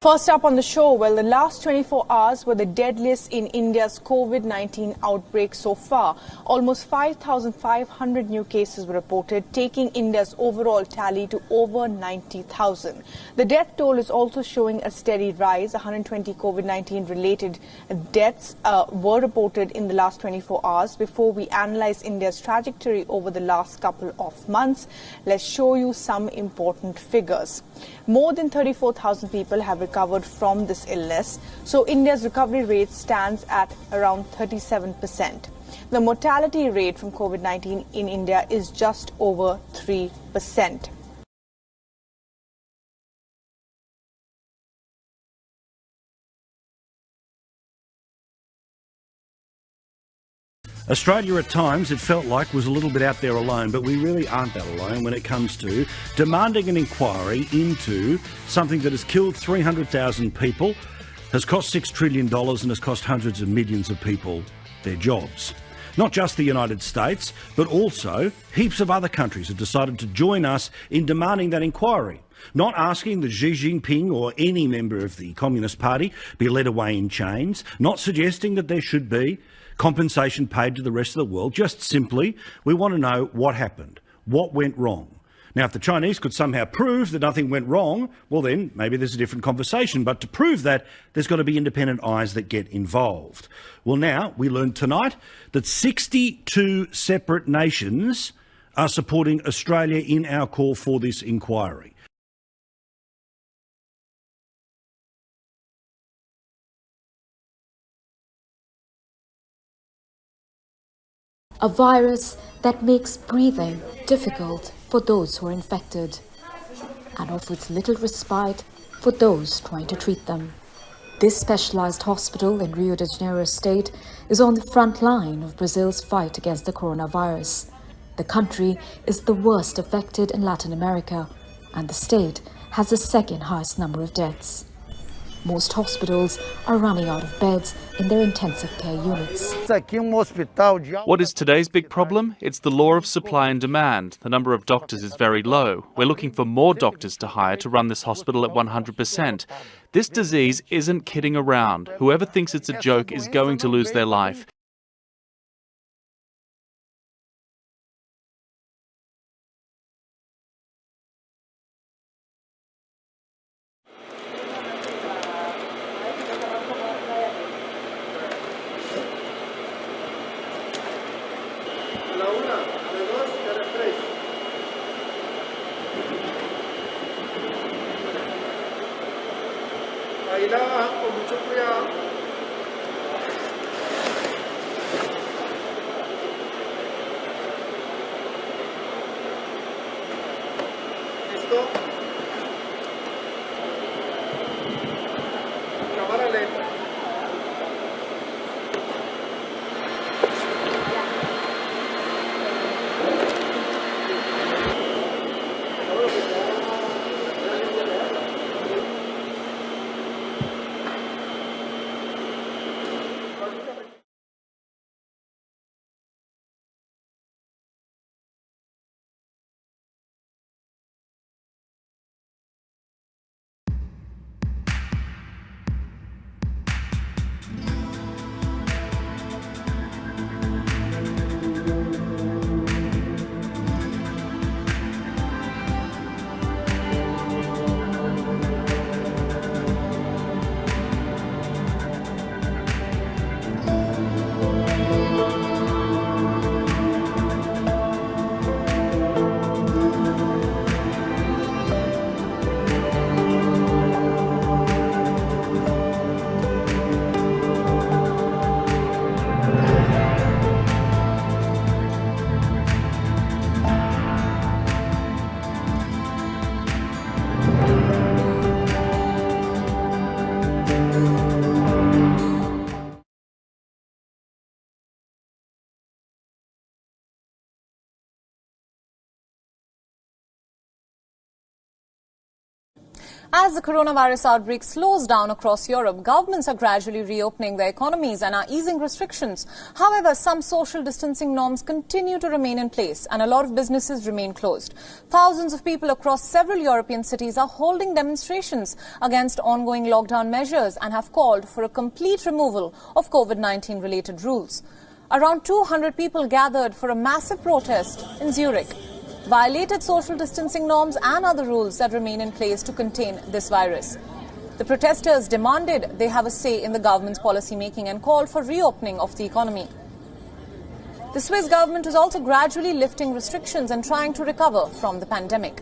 First up on the show, well, the last 24 hours were the deadliest in India's COVID-19 outbreak so far. Almost 5,500 new cases were reported, taking India's overall tally to over 90,000. The death toll is also showing a steady rise. 120 COVID-19 related deaths were reported in the last 24 hours. Before we analyze India's trajectory over the last couple of months, let's show you some important figures. More than 34,000 people have recovered from this illness, so India's recovery rate stands at around 37%. The mortality rate from COVID-19 in India is just over 3%. Australia at times, it felt like, was a little bit out there alone, but we really aren't that alone when it comes to demanding an inquiry into something that has killed 300,000 people, has cost $6 trillion and has cost hundreds of millions of people their jobs. Not just the United States, but also heaps of other countries have decided to join us in demanding that inquiry. Not asking that Xi Jinping or any member of the Communist Party be led away in chains, not suggesting that there should be compensation paid to the rest of the world, just simply we want to know what happened, what went wrong. Now, if the Chinese could somehow prove that nothing went wrong, well then maybe there's a different conversation, but to prove that, there's got to be independent eyes that get involved. Well, now we learned tonight that 62 separate nations are supporting Australia in our call for this inquiry. A virus that makes breathing difficult for those who are infected and offers little respite for those trying to treat them. This specialized hospital in Rio de Janeiro state is on the front line of Brazil's fight against the coronavirus. The country is the worst affected in Latin America, and the state has the second highest number of deaths. Most hospitals are running out of beds in their intensive care units. What is today's big problem? It's the law of supply and demand. The number of doctors is very low. We're looking for more doctors to hire to run this hospital at 100%. This disease isn't kidding around. Whoever thinks it's a joke is going to lose their life. As the coronavirus outbreak slows down across Europe, governments are gradually reopening their economies and are easing restrictions. However, some social distancing norms continue to remain in place and a lot of businesses remain closed. Thousands of people across several European cities are holding demonstrations against ongoing lockdown measures and have called for a complete removal of COVID-19 related rules. Around 200 people gathered for a massive protest in Zurich, violated social distancing norms and other rules that remain in place to contain this virus. The protesters demanded they have a say in the government's policy making and called for reopening of the economy. The Swiss government is also gradually lifting restrictions and trying to recover from the pandemic.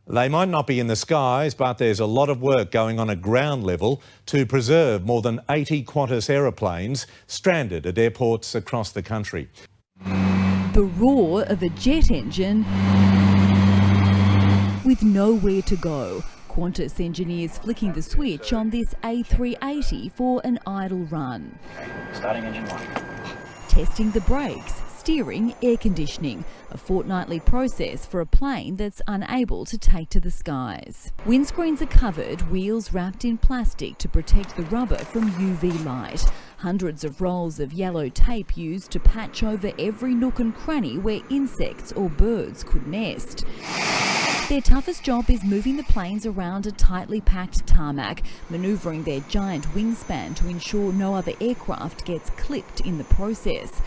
They might not be in the skies, but there's a lot of work going on at ground level to preserve more than 80 Qantas aeroplanes stranded at airports across the country. The roar of a jet engine with nowhere to go. Qantas engineers flicking the switch on this A380 for an idle run. Starting engine 1. Testing the brakes, steering, air conditioning, a fortnightly process for a plane that's unable to take to the skies. Windscreens are covered, wheels wrapped in plastic to protect the rubber from UV light. Hundreds of rolls of yellow tape used to patch over every nook and cranny where insects or birds could nest. Their toughest job is moving the planes around a tightly packed tarmac, manoeuvring their giant wingspan to ensure no other aircraft gets clipped in the process.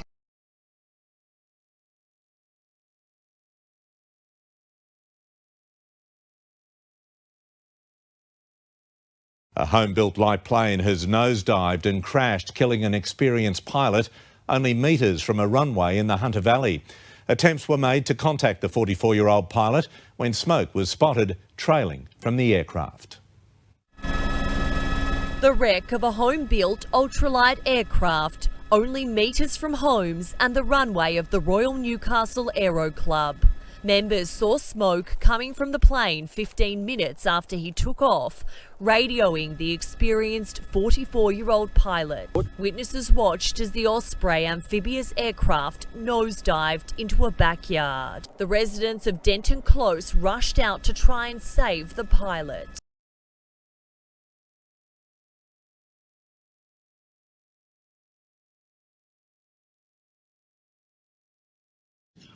A home-built light plane has nosedived and crashed, killing an experienced pilot only metres from a runway in the Hunter Valley. Attempts were made to contact the 44-year-old pilot when smoke was spotted trailing from the aircraft. The wreck of a home-built ultralight aircraft, only metres from homes and the runway of the Royal Newcastle Aero Club. Members saw smoke coming from the plane 15 minutes after he took off, radioing the experienced 44-year-old pilot. Witnesses watched as the Osprey amphibious aircraft nosedived into a backyard. The residents of Denton Close rushed out to try and save the pilot.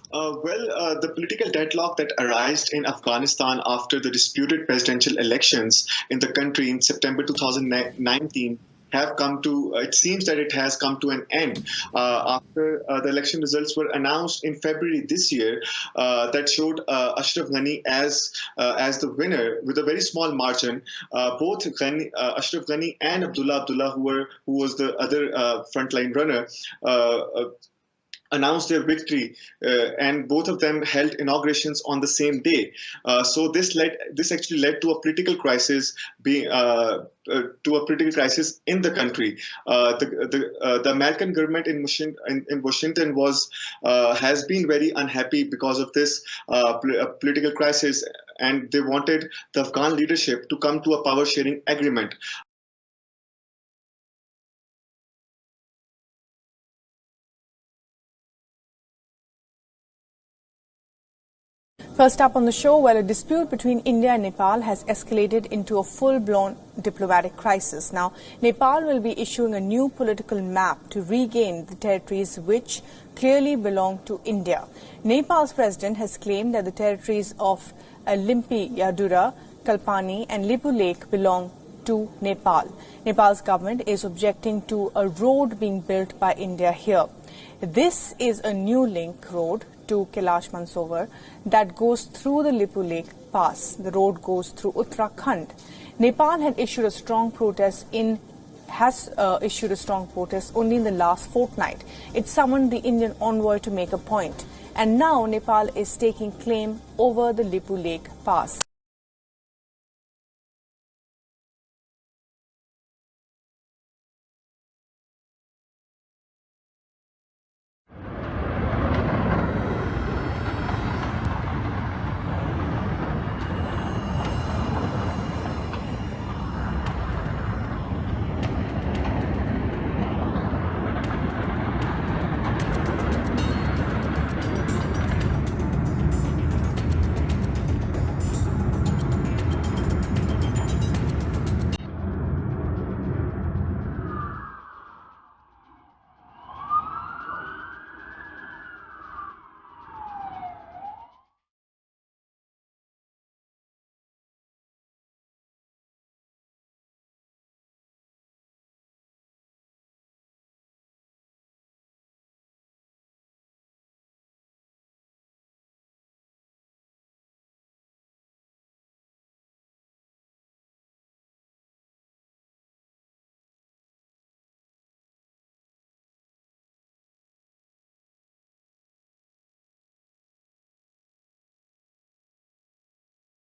The political deadlock that arose in Afghanistan after the disputed presidential elections in the country in September 2019 it seems that it has come to an end after the election results were announced in February this year that showed Ashraf Ghani as the winner with a very small margin. Both Ashraf Ghani and Abdullah, who was the other frontline runner, announced their victory, and both of them held inaugurations on the same day. So this actually led to a political crisis in the country. The American government in Washington has been very unhappy because of this political crisis, and they wanted the Afghan leadership to come to a power sharing agreement. First up on the show, a dispute between India and Nepal has escalated into a full-blown diplomatic crisis. Now, Nepal will be issuing a new political map to regain the territories which clearly belong to India. Nepal's president has claimed that the territories of Limpi Yadura, Kalpani and Lipu Lake belong to Nepal. Nepal's government is objecting to a road being built by India here. This is a new link road to Kailash Mansarovar that goes through the Lipu Lake Pass. The road goes through Uttarakhand. Nepal had issued a strong protest only in the last fortnight. It summoned the Indian envoy to make a point. And now Nepal is taking claim over the Lipu Lake Pass.